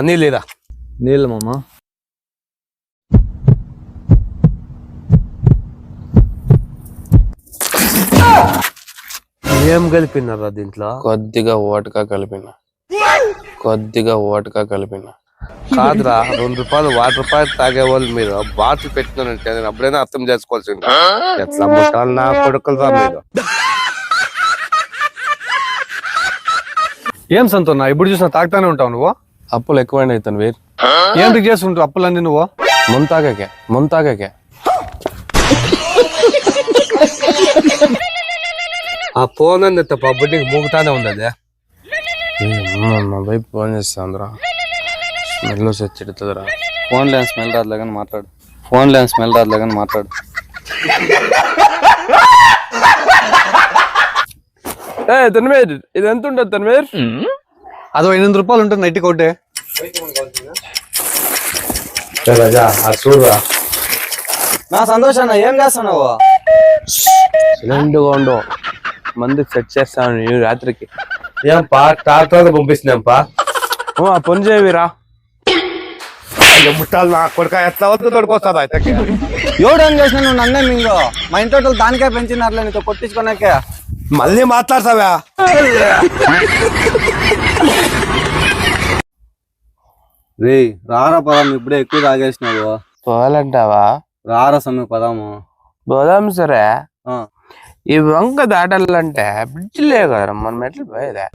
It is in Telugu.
నీళ్ళేదా నీళ్ళు మామ. ఏం కలిపినారా దీంట్లో? కొద్దిగా ఓటకా కలిపిన. కాదురా, ₹2 వాటర్ తాగే వాళ్ళు మీరు బాటిల్ పెట్టినారంటే నేను అప్పుడైనా అర్థం చేసుకోవాల్సింది. ఎట్లా ముట్టాలి నా కొడుకులరా మీరు? ఏం సంతోనా ఇప్పుడు చూసినా తాగుతానే ఉంటావు నువ్వు? అప్పులు ఎక్కువైనా అవుతాను వీర్. ఏంటి చేస్తుంటావు అప్పులన్నీ నువ్వు? ముంతాకే ఆ ఫోన్ అంది పబ్బుకి మూగుతానే ఉంది. మా వైపు ఫోన్ చేస్తా అందరా స్మెల్ చెడుతుందిరా. ఫోన్ లేని స్మెల్ రాదులేగాని మాట్లాడు. తన్వీర్ ఇది ఎంత ఉంటుంది తన్వీర్? అదో ₹800 ఉంటుంది నైట్కి ఒకటే. చూడరా నా సంతోషాన్ని ఏం చేస్తున్నావు? సైలెంట్గా ఉండు, మంది సెట్ చేస్తాను ఈ రాత్రికి. ఏంపా ట్రాక్టర్ పంపిస్తున్నాంపా? ఆ పని చేయవిరా. ముట్టాలి నా కొడుక ఎట్లా వద్దు తోడుకొస్తా. ఎవడు ఏం చేసినా నువ్వు నన్నే మింగో. మా ఇంట్లో దానికే పెంచినారులే నీతో కొట్టించుకున్నాకే. మళ్ళీ మాట్లాడతావా? రే రారా పదాము, ఇప్పుడే ఎక్కువ తాగేసినావు. పోవాలంటావా? రారా సమయం పదాము. పోదాం సరే. ఈ వంక దాటాలంటే బ్రిడ్జిలే కదరా, మనం ఎట్లా పోయేదా?